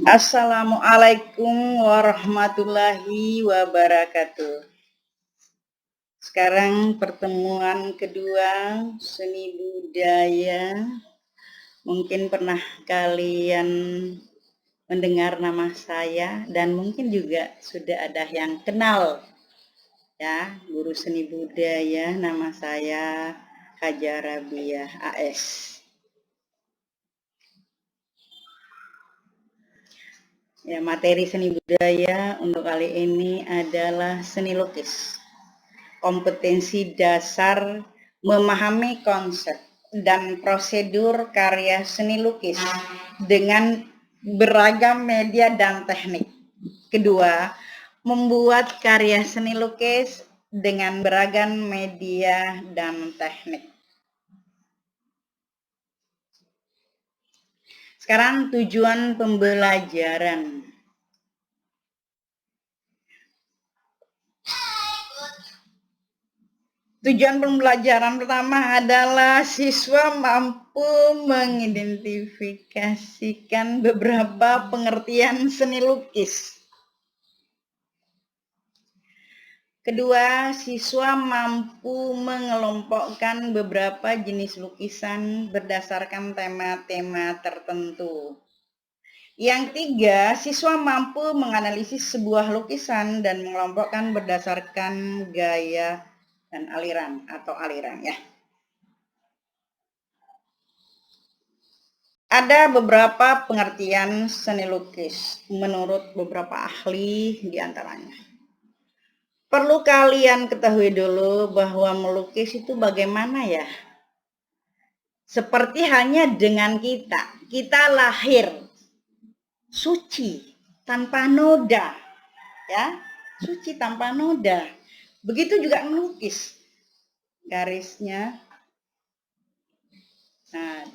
Assalamualaikum warahmatullahi wabarakatuh. Sekarang pertemuan kedua seni budaya. Mungkin pernah kalian mendengar nama saya dan mungkin juga sudah ada yang kenal ya, guru seni budaya, nama saya Haja Rabiah AS. Ya, materi seni budaya untuk kali ini adalah seni lukis. Kompetensi dasar memahami konsep dan prosedur karya seni lukis dengan beragam media dan teknik. Kedua, membuat karya seni lukis dengan beragam media dan teknik. Sekarang tujuan pembelajaran. Tujuan pembelajaran pertama adalah siswa mampu mengidentifikasikan beberapa pengertian seni lukis. Kedua, siswa mampu mengelompokkan beberapa jenis lukisan berdasarkan tema-tema tertentu. Yang tiga, siswa mampu menganalisis sebuah lukisan dan mengelompokkan berdasarkan gaya dan aliran atau aliran ya. Ada beberapa pengertian seni lukis menurut beberapa ahli diantaranya. Perlu kalian ketahui dulu bahwa melukis itu bagaimana ya? Seperti hanya dengan kita lahir suci tanpa noda, ya, suci tanpa noda. Begitu juga melukis, garisnya. Nah,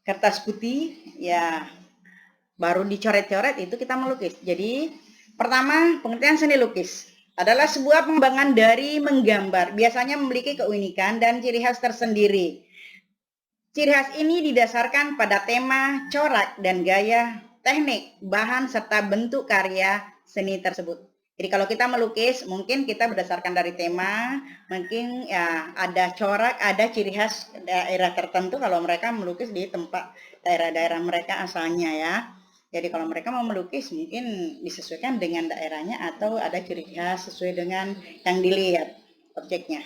kertas putih, ya, baru dicoret-coret itu kita melukis. Jadi pertama, pengertian seni lukis adalah sebuah pengembangan dari menggambar, biasanya memiliki keunikan dan ciri khas tersendiri. Ciri khas ini didasarkan pada tema, corak, dan gaya, teknik, bahan, serta bentuk karya seni tersebut. Jadi kalau kita melukis, mungkin kita berdasarkan dari tema, mungkin ya ada corak, ada ciri khas daerah tertentu kalau mereka melukis di tempat daerah-daerah mereka asalnya ya. Jadi kalau mereka mau melukis mungkin disesuaikan dengan daerahnya atau ada ciri khas sesuai dengan yang dilihat objeknya.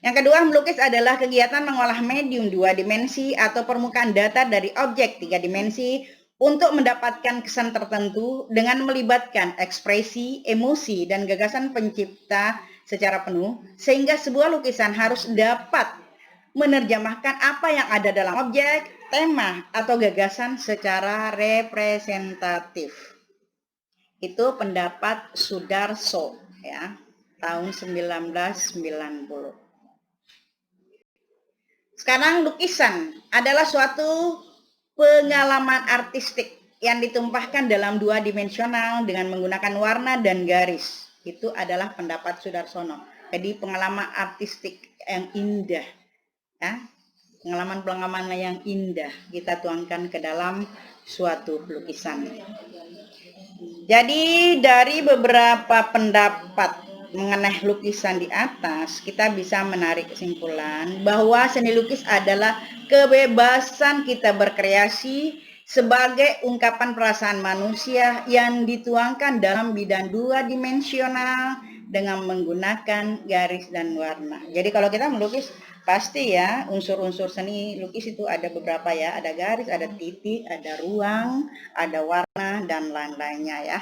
Yang kedua, melukis adalah kegiatan mengolah medium 2 dimensi atau permukaan datar dari objek 3 dimensi untuk mendapatkan kesan tertentu dengan melibatkan ekspresi, emosi, dan gagasan pencipta secara penuh, sehingga sebuah lukisan harus dapat menerjemahkan apa yang ada dalam objek, tema, atau gagasan secara representatif. Itu pendapat Sudarso ya, tahun 1990. Sekarang lukisan adalah suatu pengalaman artistik yang ditumpahkan dalam 2 dimensional dengan menggunakan warna dan garis. Itu adalah pendapat Sudarsono. Jadi pengalaman artistik yang indah ya, pengalaman-pengalaman yang indah kita tuangkan ke dalam suatu lukisan. Jadi dari beberapa pendapat mengenai lukisan di atas, kita bisa menarik kesimpulan bahwa seni lukis adalah kebebasan kita berkreasi sebagai ungkapan perasaan manusia yang dituangkan dalam bidang 2 dimensional dengan menggunakan garis dan warna. Jadi kalau kita melukis pasti ya unsur-unsur seni lukis itu ada beberapa ya, ada garis, ada titik, ada ruang, ada warna dan lain-lainnya ya.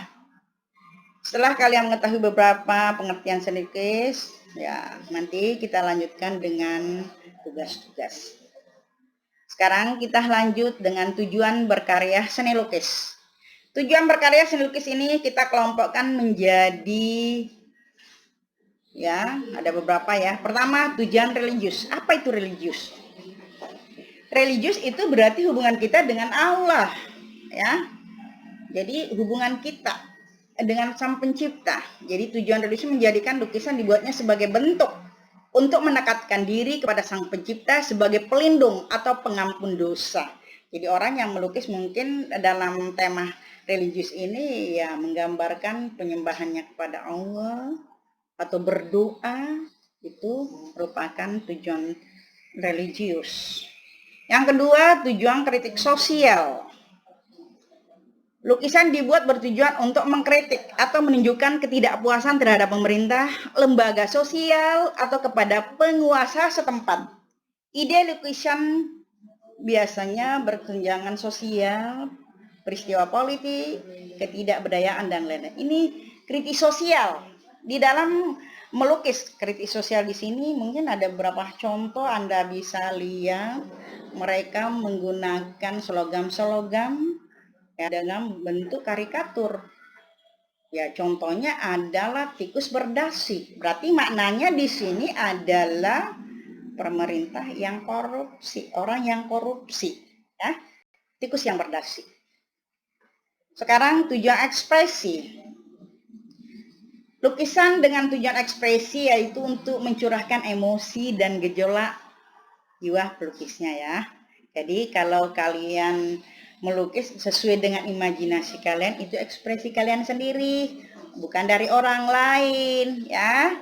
Setelah kalian mengetahui beberapa pengertian seni lukis, ya nanti kita lanjutkan dengan tugas-tugas. Sekarang kita lanjut dengan tujuan berkarya seni lukis. Tujuan berkarya seni lukis ini kita kelompokkan menjadi ya, ada beberapa ya. Pertama, tujuan religius. Apa itu religius? Religius itu berarti hubungan kita dengan Allah, ya. Jadi hubungan kita dengan Sang Pencipta. Jadi tujuan religius menjadikan lukisan dibuatnya sebagai bentuk untuk mendekatkan diri kepada Sang Pencipta sebagai pelindung atau pengampun dosa. Jadi orang yang melukis mungkin dalam tema religius ini ya menggambarkan penyembahannya kepada Allah atau berdoa, itu merupakan tujuan religius. Yang kedua, tujuan kritik sosial. Lukisan dibuat bertujuan untuk mengkritik atau menunjukkan ketidakpuasan terhadap pemerintah, lembaga sosial, atau kepada penguasa setempat. Ide lukisan biasanya berkesenjangan sosial, peristiwa politik, ketidakberdayaan, dan lain-lain. Ini kritik sosial. Di dalam melukis kritik sosial di sini mungkin ada beberapa contoh Anda bisa lihat. Mereka menggunakan slogan-slogan ya, dalam bentuk karikatur. Ya, contohnya adalah tikus berdasi. Berarti maknanya di sini adalah pemerintah yang korupsi, orang yang korupsi, ya. Tikus yang berdasi. Sekarang tujuan ekspresi. Lukisan dengan tujuan ekspresi yaitu untuk mencurahkan emosi dan gejolak jiwa pelukisnya ya. Jadi kalau kalian melukis sesuai dengan imajinasi kalian, itu ekspresi kalian sendiri, bukan dari orang lain ya.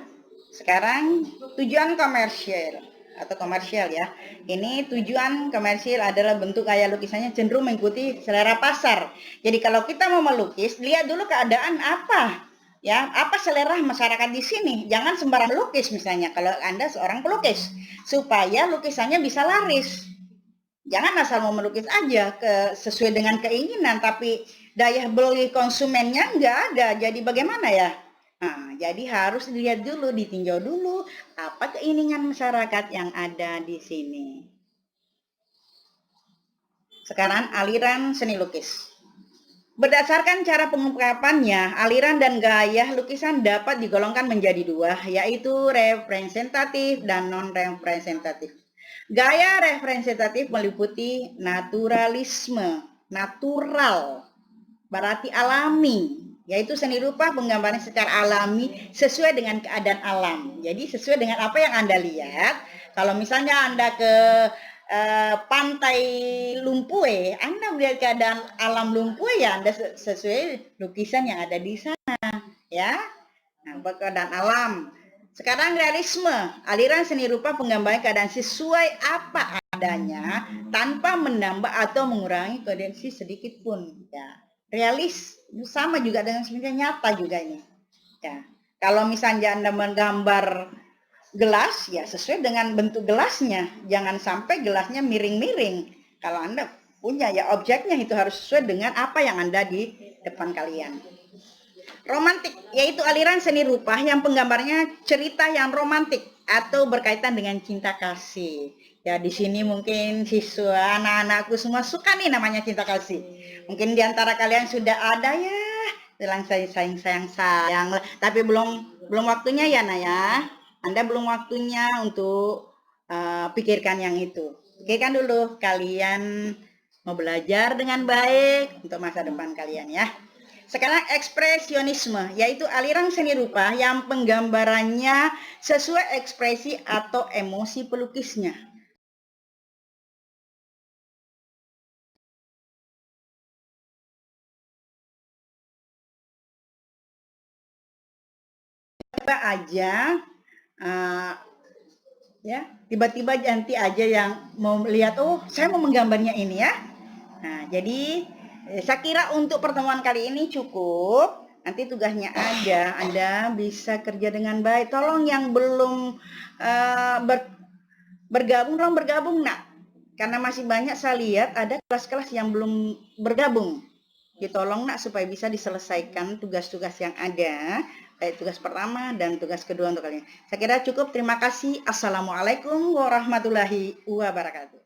Sekarang tujuan komersial atau komersial ya. Ini tujuan komersial adalah bentuk gaya lukisannya cenderung mengikuti selera pasar. Jadi kalau kita mau melukis, lihat dulu keadaan apa. Ya, apa selera masyarakat di sini? Jangan sembarang lukis misalnya kalau Anda seorang pelukis, supaya lukisannya bisa laris. Jangan asal mau melukis aja sesuai dengan keinginan, tapi daya beli konsumennya nggak ada. Jadi bagaimana ya? Nah, jadi harus dilihat dulu, ditinjau dulu apa keinginan masyarakat yang ada di sini. Sekarang aliran seni lukis. Berdasarkan cara pengungkapannya, aliran dan gaya lukisan dapat digolongkan menjadi dua, yaitu representatif dan non-representatif. Gaya representatif meliputi naturalisme, natural, berarti alami, yaitu seni rupa penggambaran secara alami sesuai dengan keadaan alam. Jadi sesuai dengan apa yang Anda lihat. Kalau misalnya Anda ke pantai Lumpue, Anda melihat keadaan alam Lumpue ya Anda sesuai lukisan yang ada di sana ya. Nah, keadaan alam. Sekarang realisme, aliran seni rupa penggambaran keadaan sesuai apa adanya tanpa menambah atau mengurangi kondisi sedikit pun ya. Realis sama juga dengan sebenarnya nyata juga ini ya. Kalau misalnya Anda menggambar gelas ya sesuai dengan bentuk gelasnya, jangan sampai gelasnya miring-miring. Kalau Anda punya ya objeknya itu harus sesuai dengan apa yang Anda di depan kalian. Romantik yaitu aliran seni rupa yang penggambarnya cerita yang romantik atau berkaitan dengan cinta kasih. Ya di sini mungkin siswa anak-anakku semua suka nih namanya cinta kasih. Mungkin di antara kalian sudah ada ya bilang sayang, tapi belum waktunya ya Naya. Anda belum waktunya untuk pikirkan yang itu. Pikirkan dulu kalian mau belajar dengan baik untuk masa depan kalian ya. Sekarang ekspresionisme, yaitu aliran seni rupa yang penggambarannya sesuai ekspresi atau emosi pelukisnya. Tiba aja, ya tiba-tiba nanti aja yang mau melihat, oh saya mau menggambarnya ini ya. Nah jadi saya kira untuk pertemuan kali ini cukup. Nanti tugasnya ada, Anda bisa kerja dengan baik. Tolong yang belum bergabung, tolong bergabung nak. Karena masih banyak saya lihat ada kelas-kelas yang belum bergabung. Ditolong nak supaya bisa diselesaikan tugas-tugas yang ada. Baik tugas pertama dan tugas kedua untuk kalian. Saya kira cukup. Terima kasih. Assalamualaikum warahmatullahi wabarakatuh.